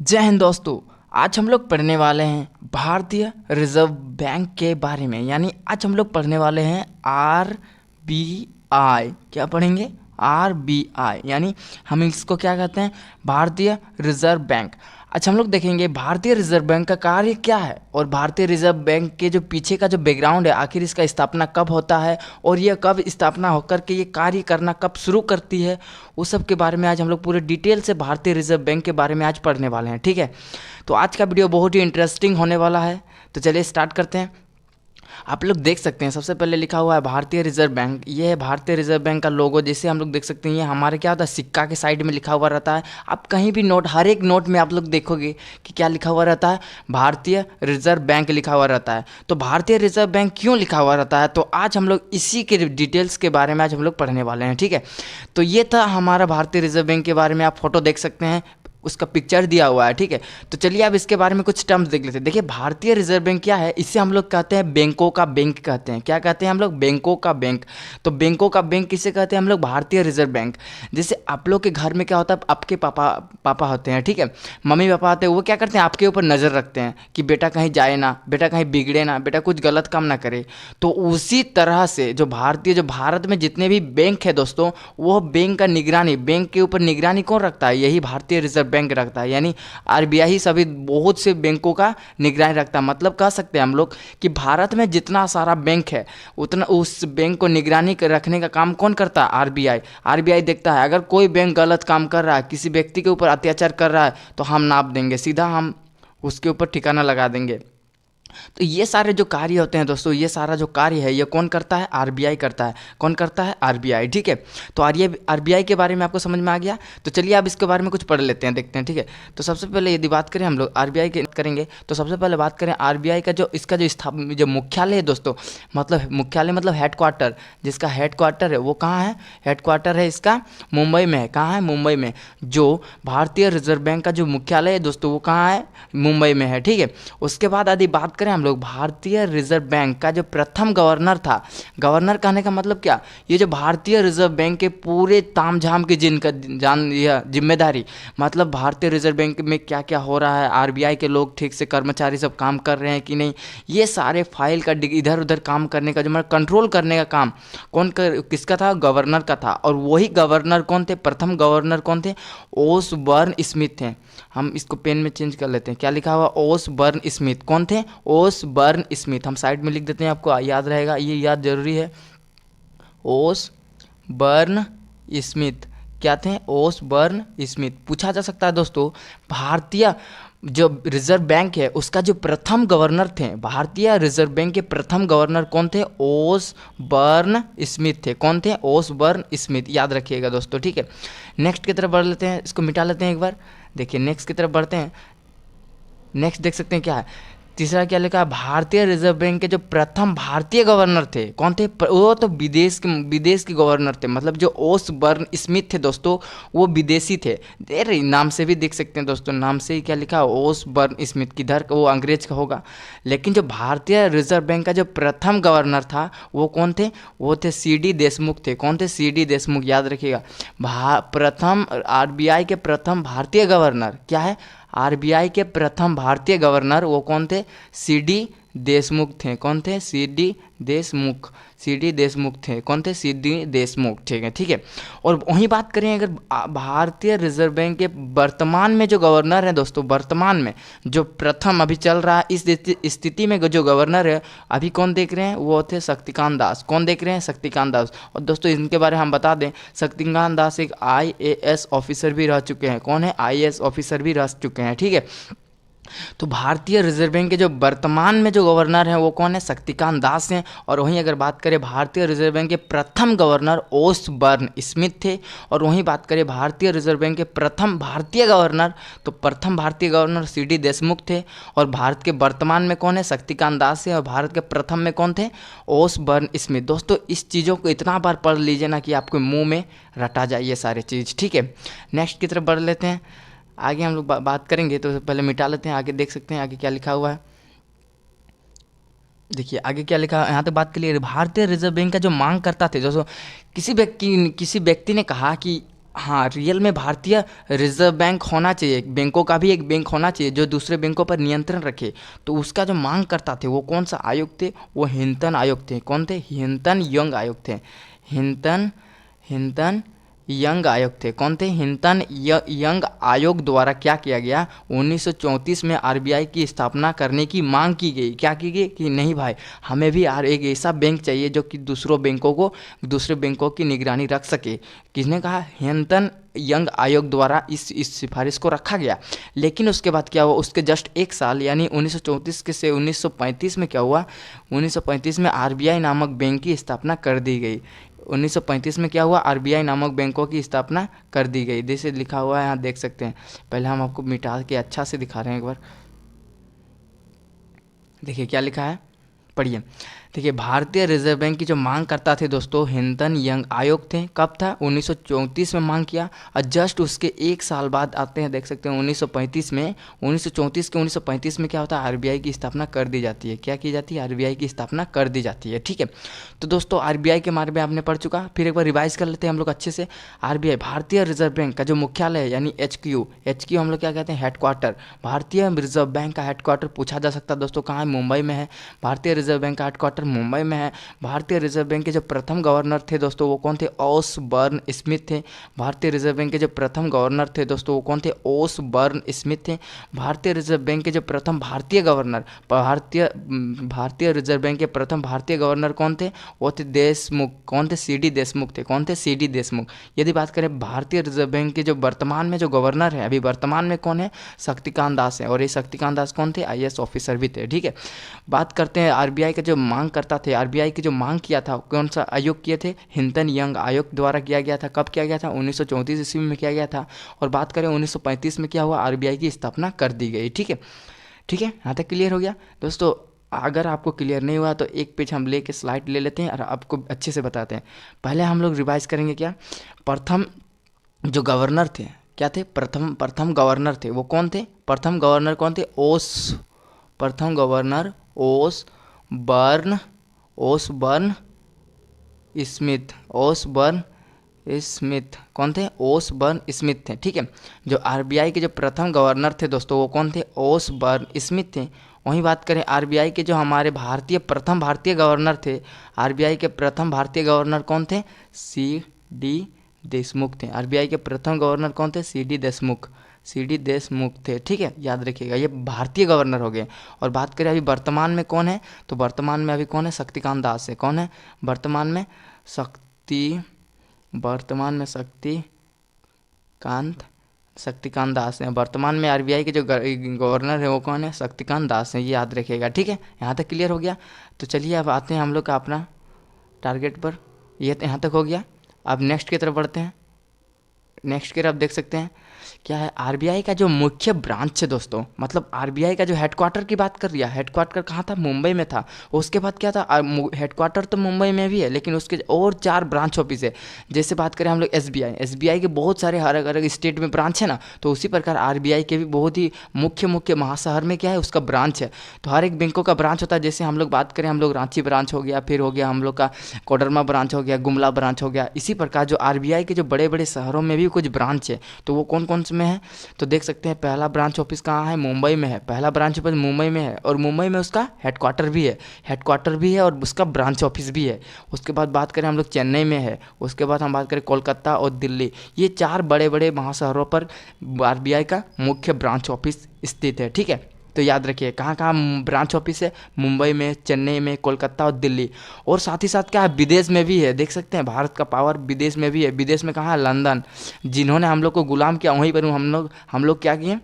जय हिंद दोस्तों। आज हम लोग पढ़ने वाले हैं भारतीय रिजर्व बैंक के बारे में। यानी आज हम लोग पढ़ने वाले हैं आरबीआई। क्या पढ़ेंगे? आरबीआई। यानी हम इसको क्या कहते हैं? भारतीय रिजर्व बैंक। अच्छा, हम लोग देखेंगे भारतीय रिजर्व बैंक का कार्य क्या है और भारतीय रिजर्व बैंक के जो पीछे का जो बैकग्राउंड है, आखिर इसका स्थापना कब होता है और यह कब स्थापना होकर के ये कार्य करना कब शुरू करती है, उस सब के बारे में आज हम लोग पूरे डिटेल से भारतीय रिजर्व बैंक के बारे में आज पढ़ने वाले हैं। ठीक है, तो आज का वीडियो बहुत ही इंटरेस्टिंग होने वाला है। तो चलिए स्टार्ट करते हैं। आप लोग देख सकते हैं सबसे पहले लिखा हुआ है भारतीय रिजर्व बैंक। ये है भारतीय रिजर्व बैंक का लोगो। जैसे हम लोग देख सकते हैं, ये हमारे क्या होता है, सिक्का के साइड में लिखा हुआ रहता है। आप कहीं भी नोट, हर एक नोट में आप लोग देखोगे कि क्या लिखा हुआ रहता है, भारतीय रिजर्व बैंक लिखा हुआ रहता है। तो भारतीय रिजर्व बैंक क्यों लिखा हुआ रहता है, तो आज हम लोग इसी के डिटेल्स के बारे में आज हम लोग पढ़ने वाले हैं। ठीक है, तो ये था हमारा भारतीय रिजर्व बैंक के बारे में। आप फोटो देख सकते हैं, उसका पिक्चर दिया हुआ है। ठीक है, तो चलिए अब इसके बारे में कुछ टर्म्स देख लेते हैं। देखिए, भारतीय रिजर्व बैंक क्या है, इसे हम लोग कहते हैं बैंकों का बैंक कहते हैं। क्या कहते हैं हम लोग? बैंकों का बैंक। तो बैंकों का बैंक किसे कहते हैं हम लोग? भारतीय रिजर्व बैंक। जैसे आप लोग के घर में क्या होता है, आपके पापा पापा होते हैं, ठीक है, मम्मी पापा होते हैं, वो क्या करते हैं, आपके ऊपर नज़र रखते हैं कि बेटा कहीं जाए ना, बेटा कहीं बिगड़े ना, बेटा कुछ गलत काम ना करे। तो उसी तरह से जो भारत में जितने भी बैंक है दोस्तों, वो बैंक का निगरानी, बैंक के ऊपर निगरानी कौन रखता है? यही भारतीय रिजर्व बैंक रखता है। यानी आरबीआई ही सभी बहुत से बैंकों का निगरानी रखता है। मतलब कह सकते हैं हम लोग कि भारत में जितना सारा बैंक है, उतना उस बैंक को निगरानी रखने का काम कौन करता है? आरबीआई। आरबीआई देखता है अगर कोई बैंक गलत काम कर रहा है, किसी व्यक्ति के ऊपर अत्याचार कर रहा है, तो हम नाप देंगे, सीधा हम उसके ऊपर ठिकाना लगा देंगे। तो ये सारे जो कार्य होते हैं दोस्तों, ये सारा जो कार्य है, ये कौन करता है? आरबीआई करता है। कौन करता है? आरबीआई। ठीक है, तो आरबीआई के बारे में आपको समझ में आ गया। तो चलिए अब इसके बारे में कुछ पढ़ लेते हैं, देखते हैं। ठीक है, तो सबसे पहले यदि बात करें हम लोग आरबीआई की करेंगे, तो सबसे पहले बात करें आरबीआई का जो इसका जो मुख्यालय है दोस्तों, मतलब मुख्यालय मतलब हेडक्वार्टर, जिसका हेडक्वार्टर है वो कहाँ है? हेडक्वार्टर है इसका मुंबई में है। कहाँ है? मुंबई में। जो भारतीय रिजर्व बैंक का जो मुख्यालय है दोस्तों, वो कहाँ है? मुंबई में है। ठीक है, उसके बाद यदि बात करें हम लोग भारतीय रिजर्व बैंक का जो प्रथम गवर्नर था, गवर्नर कहने का मतलब क्या, ये जो भारतीय रिजर्व बैंक के पूरे तामझाम की यह जिम्मेदारी, मतलब भारतीय रिजर्व बैंक में क्या क्या हो रहा है, आरबीआई के लोग ठीक से कर्मचारी सब काम कर रहे हैं कि नहीं, ये सारे फाइल का इधर उधर काम करने का, जो मतलब कंट्रोल करने का काम किसका था? गवर्नर का था। और वही गवर्नर कौन थे? प्रथम गवर्नर कौन थे? ओसबर्न स्मिथ थे। हम इसको पेन में चेंज कर लेते हैं। क्या लिखा हुआ? ओसबर्न स्मिथ। कौन थे? ओसबर्न स्मिथ। हम साइड में लिख देते हैं, आपको याद रहेगा, ये याद जरूरी है। ओसबर्न स्मिथ क्या थे? ओसबर्न स्मिथ। पूछा जा सकता है दोस्तों, भारतीय जो रिजर्व बैंक है उसका जो प्रथम गवर्नर थे, भारतीय रिजर्व बैंक के प्रथम गवर्नर कौन थे? ओसबर्न स्मिथ थे। कौन थे? ओसबर्न स्मिथ। याद रखिएगा दोस्तों। ठीक है, नेक्स्ट की तरफ बढ़ लेते हैं, इसको मिटा लेते हैं एक बार। देखिए नेक्स्ट की तरफ बढ़ते हैं। नेक्स्ट देख सकते हैं क्या है, तीसरा क्या लिखा है, भारतीय रिजर्व बैंक के जो प्रथम भारतीय गवर्नर थे कौन थे? वो तो विदेश के गवर्नर थे। मतलब जो ओसबर्न स्मिथ थे दोस्तों, वो विदेशी थे। देर नाम से भी देख सकते हैं दोस्तों, नाम से ही क्या लिखा है, ओसबर्न स्मिथ। किधर का? वो अंग्रेज का होगा। लेकिन जो भारतीय रिजर्व बैंक का जो प्रथम गवर्नर था वो कौन थे? वो थे सीडी देशमुख थे। कौन थे? सीडी देशमुख। याद रखिएगा, प्रथम आरबीआई के प्रथम भारतीय गवर्नर क्या है? आरबीआई के प्रथम भारतीय गवर्नर वो कौन थे? सीडी देशमुख थे। कौन थे? सीडी देशमुख। सीडी देशमुख थे। कौन थे? सीडी देशमुख। ठीक है, ठीक है। और वहीं बात करें अगर भारतीय रिजर्व बैंक के वर्तमान में जो गवर्नर है दोस्तों, वर्तमान में जो प्रथम अभी चल रहा है, इस स्थिति में जो गवर्नर है अभी कौन देख रहे हैं? वो थे शक्तिकांत दास। कौन देख रहे हैं? शक्तिकांत दास। और दोस्तों इनके बारे में हम बता दें, शक्तिकांत दास एक आईएएस ऑफिसर भी रह चुके हैं। कौन है? आईएएस ऑफिसर भी रह चुके हैं। ठीक है, तो भारतीय रिजर्व बैंक के जो वर्तमान में जो गवर्नर हैं वो कौन है? शक्तिकांत दास हैं। और वहीं अगर बात करें भारतीय रिजर्व बैंक के प्रथम गवर्नर ओसबर्न स्मिथ थे। और वहीं बात करें भारतीय रिजर्व बैंक के प्रथम भारतीय गवर्नर, तो प्रथम भारतीय गवर्नर सीडी देशमुख थे। और भारत के वर्तमान में कौन है? शक्तिकांत दास है। और भारत के प्रथम में कौन थे? ओसबर्न स्मिथ। दोस्तों इस चीज़ों को इतना बार पढ़ लीजिए ना कि आपके मुंह में रटा जाए ये सारे चीज़। ठीक है, नेक्स्ट की तरफ बढ़ लेते हैं। आगे हम लोग बात करेंगे, तो पहले मिटा लेते हैं। आगे देख सकते हैं आगे क्या लिखा हुआ है। देखिए आगे क्या लिखा है, यहाँ तक बात के लिए भारतीय रिजर्व बैंक का जो मांग करता थे दोस्तों, किसी व्यक्ति ने कहा कि हाँ, रियल में भारतीय रिजर्व बैंक होना चाहिए, बैंकों का भी एक बैंक होना चाहिए जो दूसरे बैंकों पर नियंत्रण रखे। तो उसका जो मांग करता थे वो कौन सा आयोग थे? वो हिंटन आयोग थे। कौन थे? हिंटन यंग आयोग थे। हिंटन हिंटन यंग आयोग थे। कौन थे? हिंटन यंग आयोग द्वारा क्या किया गया? 1934 में आरबीआई की स्थापना करने की मांग की गई। क्या की गई? कि नहीं भाई, हमें भी एक ऐसा बैंक चाहिए जो कि दूसरे बैंकों की निगरानी रख सके। किसने कहा? हिंटन यंग आयोग द्वारा इस सिफारिश को रखा गया। लेकिन उसके बाद क्या हुआ? उसके जस्ट एक साल यानी 1934 के से 1935 में क्या हुआ? 1935 में आरबीआई नामक बैंक की स्थापना कर दी गई। 1935 में क्या हुआ? आरबीआई नामक बैंकों की स्थापना कर दी गई। जैसे लिखा हुआ है यहाँ देख सकते हैं। पहले हम आपको मिटा के अच्छा से दिखा रहे हैं एक बार। देखिए क्या लिखा है, पढ़िए। देखिए, भारतीय रिजर्व बैंक की जो मांग करता थे दोस्तों, हिंटन यंग आयोग थे। कब था? 1934 में मांग किया। और जस्ट उसके एक साल बाद आते हैं, देख सकते हैं 1935 में। 1934 के 1935 में क्या होता है? आरबीआई की स्थापना कर दी जाती है। क्या की जाती है? आरबीआई की स्थापना कर दी जाती है। ठीक है, तो दोस्तों आरबीआई के बारे में आपने पढ़ चुका। फिर एक बार रिवाइज कर लेते हैं हम लोग अच्छे से। आरबीआई भारतीय रिजर्व बैंक का जो मुख्यालय है यानी एचक्यू हम लोग क्या कहते हैं? हेडक्वार्टर। भारतीय रिजर्व बैंक का हेडक्वार्टर पूछा जा सकता है दोस्तों कहाँ है? मुंबई में है। भारतीय रिजर्व बैंक का हेडक्वार्टर मुंबई में है। भारतीय रिजर्व बैंक के जो प्रथम गवर्नर थे दोस्तों वो कौन थे? ओसबर्न स्मिथ थे। भारतीय रिजर्व बैंक के जो प्रथम गवर्नर थे दोस्तों वो कौन थे? ओसबर्न स्मिथ थे। भारतीय रिजर्व बैंक के जो प्रथम भारतीय गवर्नर भारतीय रिजर्व बैंक के प्रथम भारतीय गवर्नर कौन थे? वो थे देशमुख। कौन थे? सीडी देशमुख थे। कौन थे? सीडी देशमुख। यदि बात करें भारतीय रिजर्व बैंक के जो वर्तमान में जो गवर्नर है, अभी वर्तमान में कौन है? शक्तिकांत दास है। और ये शक्तिकांत दास कौन थे? आईएएस ऑफिसर भी थे। ठीक है, बात करते हैं आरबीआई का जो मांग करता थे। आरबीआई की जो मांग किया था कौन सा आयोग किए थे? हिंटन यंग आयोग द्वारा किया गया था। कब किया गया था? 1934 ईस्वी में किया गया था। और बात करें 1935 में क्या हुआ? आरबीआई की स्थापना कर दी गई। ठीक है, ठीक है, यहाँ तक क्लियर हो गया दोस्तों। अगर आपको क्लियर नहीं हुआ तो एक पेज हम लेके स्लाइड ले लेते हैं और आपको अच्छे से बताते हैं। पहले हम लोग रिवाइज करेंगे। क्या? प्रथम जो गवर्नर थे क्या थे? प्रथम गवर्नर थे वो कौन थे? प्रथम गवर्नर कौन थे? प्रथम गवर्नर ओसबर्न स्मिथ कौन थे? ओसबर्न स्मिथ थे। ठीक है, जो आरबीआई के जो प्रथम गवर्नर थे दोस्तों वो कौन थे? ओसबर्न स्मिथ थे। वहीं बात करें आरबीआई के जो हमारे प्रथम भारतीय गवर्नर थे, आरबीआई के प्रथम भारतीय गवर्नर कौन थे? सी डी देशमुख थे। आरबीआई के प्रथम गवर्नर कौन थे? सीडी देशमुख थे। ठीक है, याद रखिएगा, ये भारतीय गवर्नर हो गए। और बात करें अभी वर्तमान में कौन है, तो वर्तमान में अभी कौन है? शक्तिकांत दास है। कौन है वर्तमान में? शक्तिकांत दास हैं। वर्तमान में आरबीआई के जो गवर्नर है वो कौन है? शक्तिकांत दास हैं, ये याद रखिएगा। ठीक है, यहाँ तक क्लियर हो गया। तो चलिए अब आते हैं हम लोग का अपना टारगेट पर। ये यहाँ तक हो गया। अब नेक्स्ट की तरफ बढ़ते हैं। नेक्स्ट की तरफ देख सकते हैं क्या है? आरबीआई का जो मुख्य ब्रांच है दोस्तों, मतलब आरबीआई का जो हेडक्वार्टर की बात कर लिया, हेडक्वार्टर कहाँ था? मुंबई में था। उसके बाद क्या था? हेडक्वार्टर तो मुंबई में भी है लेकिन उसके और 4 ब्रांच ऑफिस है। जैसे बात करें हम लोग एसबीआई के बहुत सारे अलग अलग स्टेट में ब्रांच है ना, तो उसी प्रकार आरबीआई के भी बहुत ही मुख्य महाशहर में क्या है? उसका ब्रांच है। तो हर एक बैंकों का ब्रांच होता है। जैसे हम लोग बात करें, हम लोग रांची ब्रांच हो गया, फिर हो गया हम लोग का कोडरमा ब्रांच हो गया, गुमला ब्रांच हो गया। इसी प्रकार जो आरबीआई के जो बड़े बड़े शहरों में भी कुछ ब्रांच है, तो वो कौन कौन से में है? तो देख सकते हैं पहला ब्रांच ऑफिस कहाँ है? मुंबई में है। पहला ब्रांच ऑफिस मुंबई में है और मुंबई में उसका हेडक्वार्टर भी है और उसका ब्रांच ऑफिस भी है। उसके बाद बात करें हम लोग चेन्नई में है। उसके बाद हम बात करें कोलकाता और दिल्ली। ये 4 बड़े बड़े महाशहरों पर आरबीआई का मुख्य ब्रांच ऑफिस स्थित है। ठीक है, तो याद रखिए कहाँ कहाँ ब्रांच ऑफिस है? मुंबई में, चेन्नई में, कोलकाता और दिल्ली। और साथ ही साथ क्या है? विदेश में भी है। देख सकते हैं भारत का पावर विदेश में भी है। विदेश में कहाँ है? लंदन। जिन्होंने हम लोग को गुलाम किया वहीं पर हम लोग क्या किए?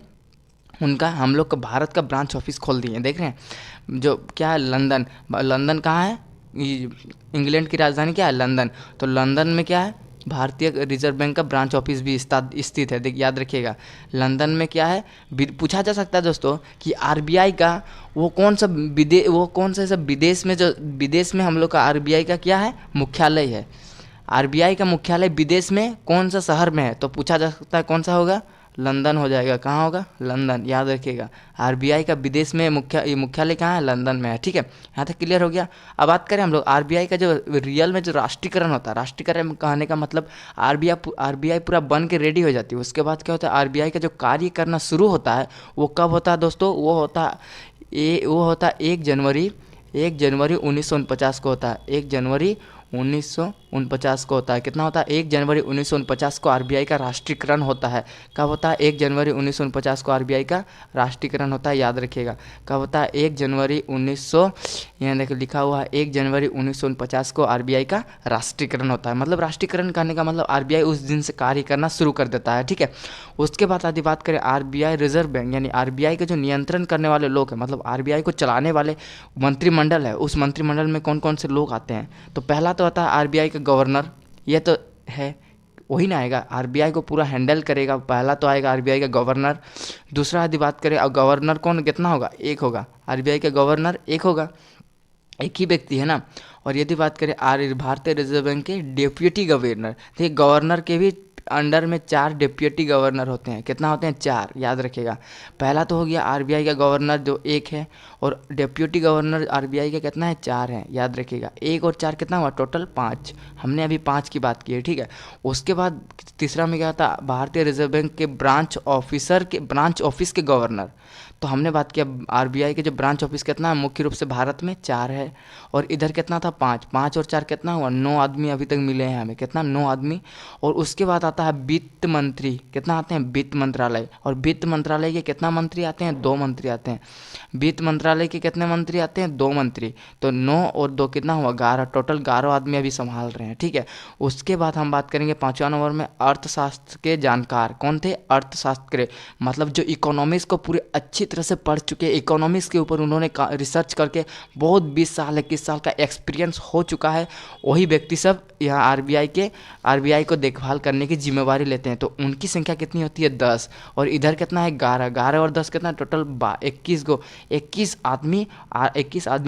हम लोग का भारत का ब्रांच ऑफिस खोल दिए। देख रहे हैं जो क्या है? लंदन कहाँ है? इंग्लैंड की राजधानी क्या है? लंदन। तो लंदन में क्या है? भारतीय रिजर्व बैंक का ब्रांच ऑफिस भी स्थित है। देख याद रखिएगा, लंदन में क्या है? पूछा जा सकता है दोस्तों कि आरबीआई का वो कौन सा सब विदेश में हम लोग का आरबीआई का क्या है? मुख्यालय है। आरबीआई का मुख्यालय विदेश में कौन सा शहर में है? तो पूछा जा सकता है कौन सा होगा? लंदन हो जाएगा। कहाँ होगा? लंदन, याद रखिएगा। आरबीआई का विदेश में मुख्यालय कहाँ है? लंदन में है। ठीक है, यहाँ तक क्लियर हो गया। अब बात करें हम लोग आरबीआई का जो रियल में जो राष्ट्रीयकरण होता है, राष्ट्रीयकरण कहने का मतलब आरबीआई पूरा बन के रेडी हो जाती है। उसके बाद क्या होता है, आरबीआई का जो कार्य करना शुरू होता है वो कब होता है दोस्तों? वो होता है 1 जनवरी 1949 को होता है। 1 जनवरी 1949 को होता है। कितना होता है? 1 जनवरी 1949 को आरबीआई का राष्ट्रीयकरण होता है। कब होता है? 1 जनवरी 1949 को आरबीआई का राष्ट्रीयकरण होता है, याद रखिएगा। कब होता है? 1 जनवरी 1900, यहाँ देखो लिखा हुआ है 1 जनवरी 1949 को आरबीआई का राष्ट्रीयकरण होता है। मतलब राष्ट्रीयकरण करने का मतलब आरबीआई उस दिन से कार्य करना शुरू कर देता है। ठीक है, उसके बाद आदि बात करें आरबीआई रिजर्व बैंक, यानी आरबीआई के जो नियंत्रण करने वाले लोग हैं, मतलब आरबीआई को चलाने वाले मंत्रिमंडल है, उस मंत्रिमंडल में कौन कौन से लोग आते हैं? तो पहला तो आता है आरबीआई का गवर्नर, ये तो है वही ना आएगा, आरबीआई को पूरा हैंडल करेगा। पहला तो आएगा आरबीआई का गवर्नर। दूसरा यदि बात करें, अब गवर्नर कौन कितना होगा? एक होगा। आरबीआई का गवर्नर एक होगा, एक ही व्यक्ति है ना। और यदि बात करें भारतीय रिजर्व बैंक के डेप्यूटी गवर्नर, देखिए गवर्नर के भी अंडर में 4 डिप्टी गवर्नर होते हैं। कितना होते हैं? 4, याद रखिएगा। पहला तो हो गया आरबीआई का गवर्नर जो 1 है, और डिप्टी गवर्नर आरबीआई का कितना है? 4 है, याद रखिएगा। 1 और 4 कितना हुआ? टोटल 5। हमने अभी 5 की बात की है। ठीक है, उसके बाद तीसरा में क्या था? भारतीय रिजर्व बैंक के ब्रांच ऑफिस के गवर्नर। तो हमने बात किया आरबीआई के जो ब्रांच ऑफिस कितना है? मुख्य रूप से भारत में 4 है, और इधर कितना था? 5। 5 और 4 कितना हुआ? 9 आदमी अभी तक मिले हैं हमें। कितना? 9 आदमी। और उसके बाद आता है वित्त मंत्री। कितना आते हैं? वित्त मंत्रालय। और वित्त मंत्रालय के कितना मंत्री आते हैं? 2 मंत्री आते हैं। वित्त मंत्रालय के कितने मंत्री आते हैं? 2 मंत्री। तो 9 और 2 कितना हुआ? 11। टोटल 11 आदमी अभी संभाल रहे हैं। ठीक है, उसके बाद हम बात करेंगे 5वां नंबर में अर्थशास्त्र के जानकार। कौन थे? अर्थशास्त्र के, मतलब जो इकोनॉमिक्स को पूरी अच्छी तरह से पढ़ चुके हैं, इकोनॉमिक्स के ऊपर उन्होंने रिसर्च करके बहुत 20 साल 21 साल का एक्सपीरियंस हो चुका है, वही व्यक्ति सब यहाँ आरबीआई को देखभाल करने की जिम्मेवारी लेते हैं। तो उनकी संख्या कितनी होती है? 10। और इधर कितना है? 11। 11 और 10 कितना? टोटल 21 आदमी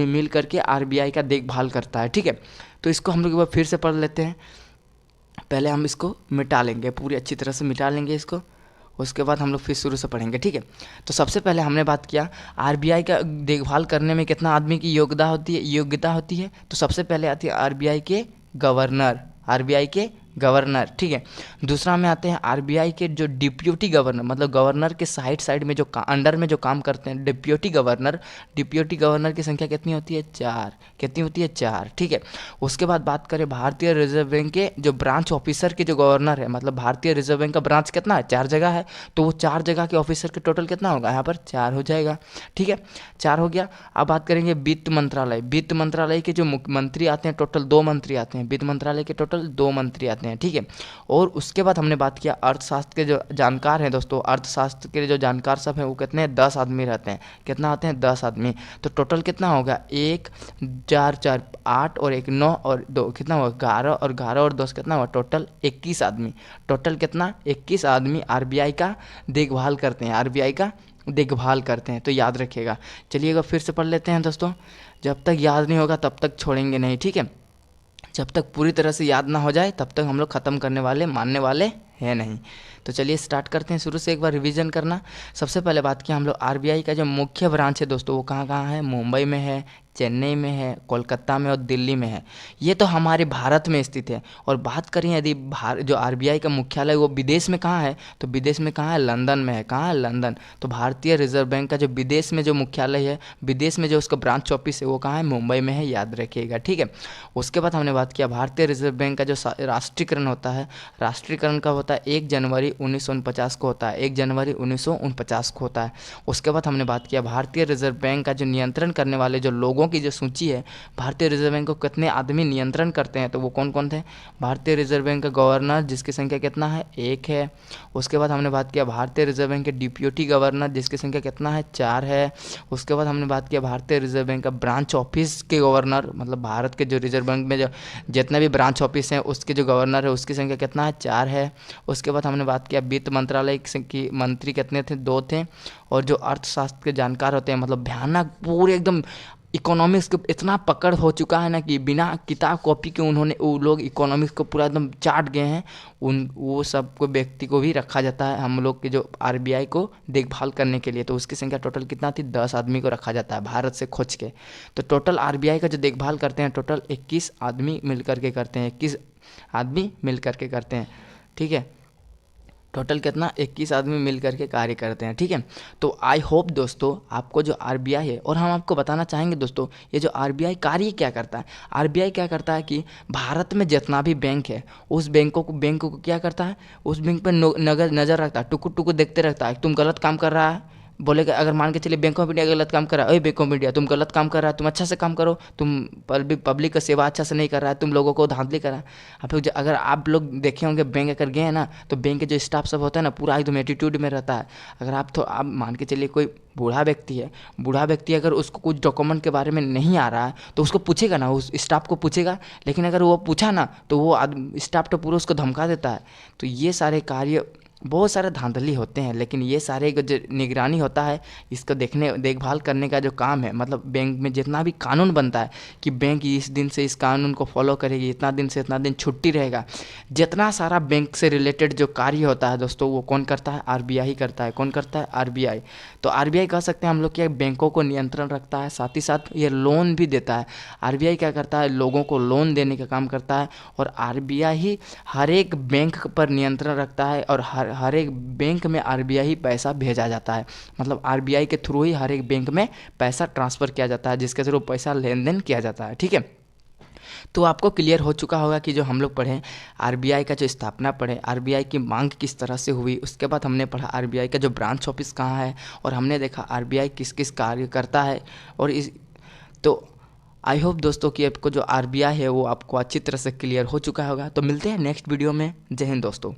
मिल करके आरबीआई का देखभाल करता है। ठीक है, तो इसको हम लोग एक बार फिर से पढ़ लेते हैं। पहले हम इसको मिटा लेंगे, पूरी अच्छी तरह से मिटा लेंगे इसको, उसके बाद हम लोग फिर शुरू से पढ़ेंगे। ठीक है, तो सबसे पहले हमने बात किया आरबीआई का देखभाल करने में कितना आदमी की योग्यता होती है। तो सबसे पहले आती है आरबीआई के गवर्नर। ठीक है, दूसरा में आते हैं आरबीआई के जो डिप्यूटी गवर्नर, मतलब गवर्नर के साइड में जो अंडर में जो काम करते हैं, डिप्यूटी गवर्नर की संख्या कितनी होती है? 4। कितनी होती है? 4। ठीक है, उसके बाद बात करें भारतीय रिजर्व बैंक के जो ब्रांच ऑफिसर के जो गवर्नर है, मतलब भारतीय रिजर्व बैंक का ब्रांच कितना है? 4 जगह है, तो वो 4 जगह के ऑफिसर के टोटल कितना होगा? यहाँ पर 4 हो जाएगा। ठीक है, 4 हो गया। अब बात करेंगे वित्त मंत्रालय के जो मंत्री आते हैं, टोटल 2 मंत्री आते हैं। वित्त मंत्रालय के टोटल 2 मंत्री आते हैं। ठीक है, और उसके बाद हमने बात किया अर्थशास्त्र के जो जानकार हैं दोस्तों, अर्थशास्त्र के जो जानकार सब हैं वो कितने हैं? 10 आदमी रहते हैं। कितना आते हैं? 10 आदमी। तो टोटल कितना होगा? 1 4 4 8 और 1 9 और 2 कितना हुआ? 11 और 11 और 10 कितना हुआ? टोटल 21 आदमी। टोटल कितना? 21 आदमी आरबीआई का देखभाल करते हैं। तो याद रखिएगा। चलिएगा फिर से पढ़ लेते हैं दोस्तों, जब तक याद नहीं होगा तब तक छोड़ेंगे नहीं। ठीक है, जब तक पूरी तरह से याद ना हो जाए तब तक हम लोग ख़त्म मानने वाले हैं नहीं। तो चलिए स्टार्ट करते हैं शुरू से, एक बार रिवीजन करना। सबसे पहले बात किया हम लोग आरबीआई का जो मुख्य ब्रांच है दोस्तों, वो कहाँ कहाँ है? मुंबई में है, चेन्नई में है, कोलकाता में और दिल्ली में है। ये तो हमारे भारत में स्थित है। और बात करें यदि जो आरबीआई का मुख्यालय वो विदेश में कहाँ है, तो विदेश में कहाँ है? लंदन में है। कहाँ है? लंदन। तो भारतीय रिजर्व बैंक का जो विदेश में जो मुख्यालय है, विदेश में जो उसका ब्रांच ऑफिस है वो कहाँ है? मुंबई में है, याद रखिएगा। ठीक है, उसके बाद हमने बात किया भारतीय रिजर्व बैंक का जो राष्ट्रीयकरण होता है, राष्ट्रीयकरण कब होता है? 1 जनवरी 1949 को होता है। 1 जनवरी 1949 को होता है। उसके बाद हमने बात किया भारतीय रिजर्व बैंक का जो नियंत्रण करने वाले जो लोगों की जो सूची है, भारतीय रिजर्व बैंक को कितने आदमी नियंत्रण करते हैं, तो वो कौन कौन थे? भारतीय रिजर्व बैंक का गवर्नर जिसकी संख्या कितना है? 1 है। उसके बाद हमने बात किया भारतीय रिजर्व बैंक के डिप्यूटी गवर्नर जिसकी संख्या कितना है? 4 है। उसके बाद हमने बात किया भारतीय रिजर्व बैंक का ब्रांच ऑफिस के गवर्नर, मतलब भारत के जो रिजर्व बैंक में जो जितने भी ब्रांच ऑफिस हैं उसके जो गवर्नर है उसकी संख्या कितना है? 4 है। उसके बाद हमने बात किया वित्त मंत्रालय की मंत्री कितने थे? 2 थे। और जो अर्थशास्त्र के जानकार होते हैं, मतलब भयानक पूरे एकदम इकोनॉमिक्स के इतना पकड़ हो चुका है ना कि बिना किताब कॉपी के उन्होंने वो लोग इकोनॉमिक्स को पूरा एकदम चाट गए हैं। उन वो सब को व्यक्ति को भी रखा जाता है हम लोग के जो आरबीआई को देखभाल करने के लिए। तो उसकी संख्या टोटल कितना थी, 10 आदमी को रखा जाता है भारत से खोज के। तो टोटल आरबीआई का जो देखभाल करते हैं टोटल 21 आदमी मिल करके करते हैं, 21 आदमी मिल करके करते हैं। ठीक है, टोटल कितना, 21 आदमी मिल करके कार्य करते हैं। ठीक है, तो आई होप दोस्तों आपको जो आरबीआई है, और हम आपको बताना चाहेंगे दोस्तों ये जो आरबीआई कार्य क्या करता है। आरबीआई क्या करता है कि भारत में जितना भी बैंक है उस बैंकों को क्या करता है, उस बैंक पर नज़र रखता है, टुकुर टुकुर देखते रहता है। तुम गलत काम कर रहा है, बोलेगा अगर मान के चलिए बैंक ऑफ इंडिया गलत काम कर रहा है, बैंक ऑफ इंडिया तुम गलत काम कर रहा है, तुम अच्छा से काम करो, तुम पब्लिक का सेवा अच्छा से नहीं कर रहा है, तुम लोगों को धांधली कर रहा है। अब अगर आप लोग देखे होंगे बैंक अगर गए हैं ना, तो बैंक के जो स्टाफ सब होता है ना पूरा एकदम एटीट्यूड में रहता है। अगर आप मान के चलिए कोई बूढ़ा व्यक्ति है, बूढ़ा व्यक्ति अगर उसको कुछ डॉक्यूमेंट के बारे में नहीं आ रहा है तो उसको पूछेगा ना, उस स्टाफ को पूछेगा। लेकिन अगर वो पूछा ना तो वो स्टाफ तो पूरा उसको धमका देता है। तो ये सारे कार्य बहुत सारे धांधली होते हैं, लेकिन ये सारे जो निगरानी होता है इसको देखभाल करने का जो काम है, मतलब बैंक में जितना भी कानून बनता है कि बैंक इस दिन से इस कानून को फॉलो करेगी, इतना दिन से इतना दिन छुट्टी रहेगा, जितना सारा बैंक से रिलेटेड जो कार्य होता है दोस्तों वो कौन करता है, आरबीआई ही करता है। कौन करता है, आरबीआई। तो आरबीआई कह सकते हैं हम लोग कि बैंकों को नियंत्रण रखता है, साथ ही साथ ये लोन भी देता है। आरबीआई क्या करता है, लोगों को लोन देने का काम करता है, और आरबीआई ही हर एक बैंक पर नियंत्रण रखता है, और हर एक बैंक में आरबीआई ही पैसा भेजा जाता है। मतलब आरबीआई के थ्रू ही हर एक बैंक में पैसा ट्रांसफ़र किया जाता है, जिसके थ्रू पैसा लेन देन किया जाता है। ठीक है, तो आपको क्लियर हो चुका होगा कि जो हम लोग पढ़े आरबीआई का जो स्थापना पढ़े, आरबीआई की मांग किस तरह से हुई, उसके बाद हमने पढ़ा आरबीआई का जो ब्रांच ऑफिस कहाँ है, और हमने देखा आरबीआई किस किस कार्य करता है। और इस तो आई होप दोस्तों कि आपको जो आरबीआई है वो आपको अच्छी तरह से क्लियर हो चुका होगा। तो मिलते हैं नेक्स्ट वीडियो में। जय हिंद दोस्तों।